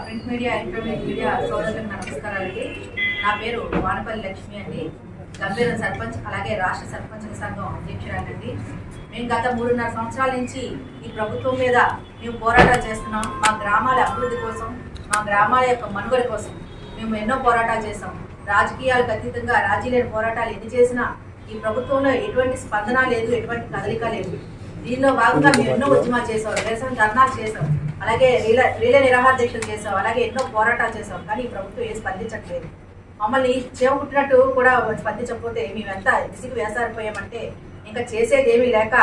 Print media, electronic media సోదరులకు నమస్కారాలండి. నా పేరు వానపల్లి లక్ష్మి అండి. గంభీరం సర్పంచ్, అలాగే రాష్ట్ర సర్పంచుల సంఘం అధ్యక్షురాలండి. మేము గత 3.5 సంవత్సరాల నుంచి ఈ ప్రభుత్వం మీద మేము పోరాటాలు చేస్తున్నాం. మా గ్రామాల అభివృద్ధి కోసం, మా గ్రామాల యొక్క మనుగడ కోసం మేము ఎన్నో పోరాటాలు చేసాం. రాజకీయాలకు అతీతంగా రాజీ లేని పోరాటాలు ఎన్ని చేసినా ఈ ప్రభుత్వంలో ఎటువంటి స్పందన లేదు, ఎటువంటి కదలిక లేదు. దీనిలో భాగంగా మేము ఎన్నో ఉద్యమాలు చేసాం, నిరసన ధర్నాలు చేసాం, అలాగే రీలే నిరాహార దీక్షలు చేసాం, అలాగే ఎన్నో పోరాటాలు చేసాం. కానీ ఈ ప్రభుత్వం ఏం స్పందించట్లేదు. మమ్మల్ని చేవ పుట్టినట్టు కూడా స్పందించకపోతే మేము ఎంత విసిగి వేసారిపోయామంటే ఇంకా చేసేది ఏమీ లేక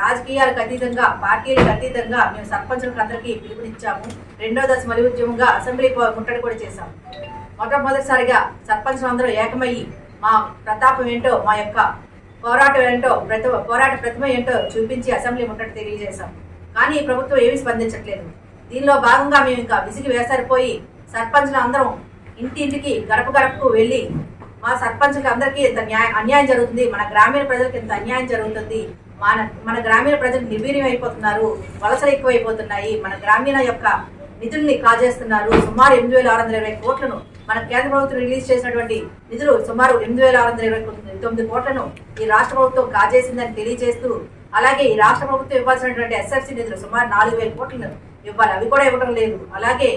రాజకీయాలకు అతీతంగా, పార్టీలకు అతీతంగా మేము సర్పంచులకు అందరికీ పిలుపునిచ్చాము. 2వ దశ మలి ఉద్యమంగా అసెంబ్లీ ముట్టడి కూడా చేశాము. మొట్టమొదటిసారిగా సర్పంచులు అందరూ ఏకమయ్యి మా ప్రతాపం ఏంటో, మా యొక్క పోరాటం ఏంటో, పోరాట ప్రతిమ ఏంటో చూపించి అసెంబ్లీ ముట్టడి తెలియజేశాం. కానీ ఈ ప్రభుత్వం ఏమీ స్పందించట్లేదు. దీనిలో భాగంగా మేము ఇంకా విసిగి వేసారిపోయి సర్పంచులు అందరం ఇంటింటికి గడప గడపకు వెళ్ళి మా సర్పంచులకు అందరికీ ఇంత అన్యాయం జరుగుతుంది, మన గ్రామీణ ప్రజలకు ఇంత అన్యాయం జరుగుతుంది, మన గ్రామీణ ప్రజలు నిర్వీర్యం అయిపోతున్నారు, వలసలు ఎక్కువైపోతున్నాయి, మన గ్రామీణ యొక్క నిధుల్ని కాజేస్తున్నారు. సుమారు 8,620 కోట్లను మన కేంద్ర ప్రభుత్వం రిలీజ్ చేసినటువంటి నిధులు సుమారు 8,629 కోట్లను ఈ రాష్ట్ర ప్రభుత్వం కాజేసిందని తెలియజేస్తూ, అలాగే ఈ రాష్ట్ర ప్రభుత్వం ఇవ్వాల్సినటువంటి ఎస్ఎఫ్సి నిధులు సుమారు 4,000 కోట్లను ఇవ్వాలి, అవి కూడా ఇవ్వడం లేదు. అలాగే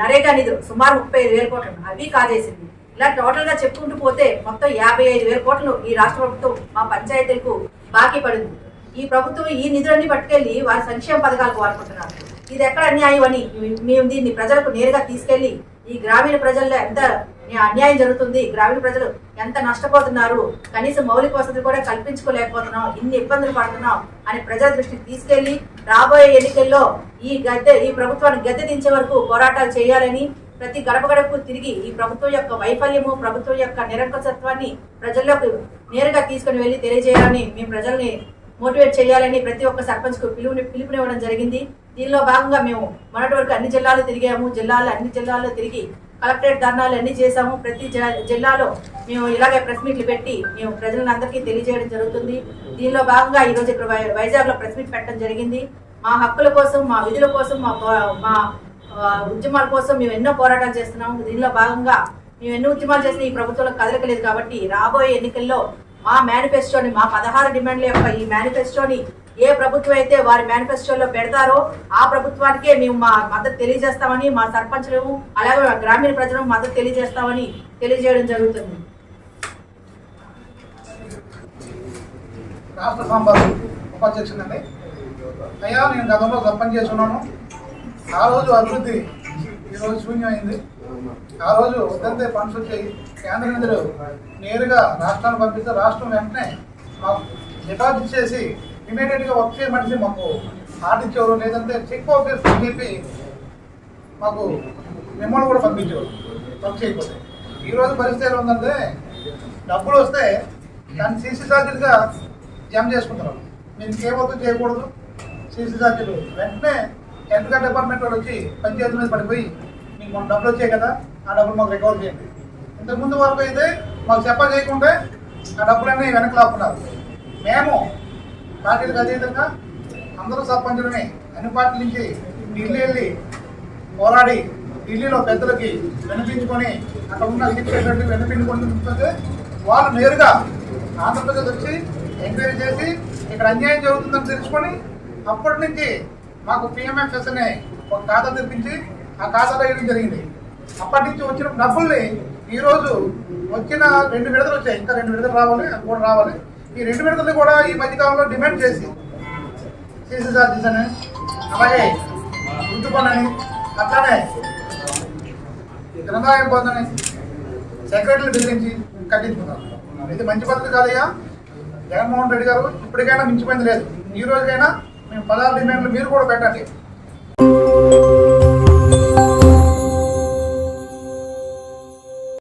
నరేగా నిధులు సుమారు 35,000 కోట్లను అవి కాజేసింది. ఇలా టోటల్ గా చెప్పుకుంటూ పోతే మొత్తం 55,000 కోట్లు ఈ రాష్ట్ర ప్రభుత్వం మా పంచాయతీలకు బాకీ పడింది. ఈ ప్రభుత్వం ఈ నిధులన్నీ పట్టుకెళ్లి వారి సంక్షేమ పథకాలకు వాడుకుంటున్నారు. ఇది ఎక్కడ అన్యాయం అని మేము దీన్ని ప్రజలకు నేరుగా తీసుకెళ్లి ఈ గ్రామీణ ప్రజల్లో ఎంత అన్యాయం జరుగుతుంది, గ్రామీణ ప్రజలు ఎంత నష్టపోతున్నారు, కనీసం మౌలిక వసతులు కూడా కల్పించుకోలేకపోతున్నాం, ఇన్ని ఇబ్బందులు పడుతున్నాం అని ప్రజల దృష్టికి తీసుకెళ్లి రాబోయే ఎన్నికల్లో ఈ ప్రభుత్వాన్ని గద్దె దించే వరకు పోరాటాలు చేయాలని, ప్రతి గడప గడపకు తిరిగి ఈ ప్రభుత్వం యొక్క వైఫల్యము, ప్రభుత్వం యొక్క నిరంకుశత్వాన్ని ప్రజల్లోకి నేరుగా తీసుకుని వెళ్ళి తెలియజేయాలని, మేము ప్రజల్ని మోటివేట్ చేయాలని ప్రతి ఒక్క సర్పంచ్కు పిలుపునివ్వడం జరిగింది. దీనిలో భాగంగా మేము మొన్నటి వరకు అన్ని జిల్లాలు తిరిగాము. అన్ని జిల్లాల్లో తిరిగి కలెక్టరేట్ ధర్నాలు అన్ని చేశాము. ప్రతి జిల్లాలో మేము ఇలాగే ప్రెస్ మీట్లు పెట్టి మేము ప్రజలందరికీ తెలియజేయడం జరుగుతుంది. దీనిలో భాగంగా ఈరోజు ఇక్కడ వైజాగ్లో ప్రెస్ మీట్ పెట్టడం జరిగింది. మా హక్కుల కోసం, మా విధుల కోసం, మా ఉద్యమాల కోసం మేము ఎన్నో పోరాటాలు చేస్తున్నాము. దీనిలో భాగంగా మేము ఎన్నో ఉద్యమాలు చేసిన ఈ ప్రభుత్వంలో కదలకలేదు. కాబట్టి రాబోయే ఎన్నికల్లో మా మేనిఫెస్టోని, మా 16 డిమాండ్ల యొక్క ఈ మేనిఫెస్టోని ఏ ప్రభుత్వం అయితే వారి మేనిఫెస్టోలో పెడతారో ఆ ప్రభుత్వానికే మేము మా మద్దతు తెలియజేస్తామని, మా సర్పంచులు అలాగే గ్రామీణ ప్రజలకు మద్దతు తెలియజేస్తామని తెలియజేయడం జరుగుతుంది. రాష్ట్ర సాంబారు ఉపాధ్యక్షుడండి. అయ్యా, నేను గతంలో సర్పంచ్ చేస్తున్నాను. ఆ రోజు అభివృద్ధి ఈరోజు శూన్యమైంది. ఆ రోజు వద్దంతే ఫండ్స్ వచ్చాయి, కేంద్ర నిధులు నేరుగా రాష్ట్రాన్ని పంపిస్తే రాష్ట్రం వెంటనే మాకు డిపాజిట్ చేసి ఇమీడియట్గా వర్క్ చేయమనిసి మాకు ఆర్డర్, లేదంటే చెక్ ఆఫీస్ అని చెప్పి మాకు మిమ్మల్ని కూడా పంపించేవారు వర్క్ చేయకపోతే. ఈరోజు పరిస్థితి ఎలా ఉందంటే డబ్బులు వస్తే దాన్ని సీసీ ఛార్జీలుగా జమ చేసుకుంటున్నాం. మీరు ఇంకేమవుతుంది చేయకూడదు, సీసీ ఛార్జీలు వెంటనే ఎలక్ట్రికల్ డిపార్ట్మెంట్ వాళ్ళు వచ్చి పంచాయతీ మీద పడిపోయి మీకు మన డబ్బులు వచ్చాయి కదా, ఆ డబ్బులు మాకు రికవర్ చేయండి. ఇంతకుముందు వరకు అయితే మాకు చెప్ప చేయకుంటే ఆ డబ్బులన్నీ వెనక్కి లాక్కున్నారు. మేము పార్టీలకు అతీతంగా అందరూ సర్పంచులని అన్ని పార్టీల నుంచి ఢిల్లీ వెళ్ళి పోరాడి ఢిల్లీలో పెద్దలకి వినిపించుకొని అక్కడ ఉన్న అధికారులు వినిపించుకుంటుంటే వాళ్ళు నేరుగా ఆంధ్రప్రదేశ్ వచ్చి ఎంక్వైరీ చేసి ఇక్కడ అన్యాయం జరుగుతుందని తెలుసుకొని అప్పటి నుంచి మాకు పిఎంఎఫ్ఎస్ అనే ఒక ఖాతా తెప్పించి ఆ ఖాతాలో వేయడం జరిగింది. అప్పటి నుంచి వచ్చిన డబ్బుల్ని ఈరోజు వచ్చిన 2 విడతలు వచ్చాయి, ఇంకా 2 విడతలు రావాలి, అది కూడా రావాలి. ఈ 2 విడతలు కూడా ఈ మధ్యకాలంలో డిమాండ్ చేసి సీసీ ఛార్జెస్ అని, అలాగే గుర్తు పనులని, అట్లానే గ్రంథాలయం పొందని సెక్రటరీలు బెదిరించి కట్టించుకున్నారు. ఇది మంచి పద్ధతి కాదయ్యా. జగన్మోహన్ రెడ్డి గారు ఇప్పటికైనా మించిపోయింది లేదు. ఈ రోజుకైనా మేము 16 డిమాండ్లు మీరు కూడా పెట్టండి.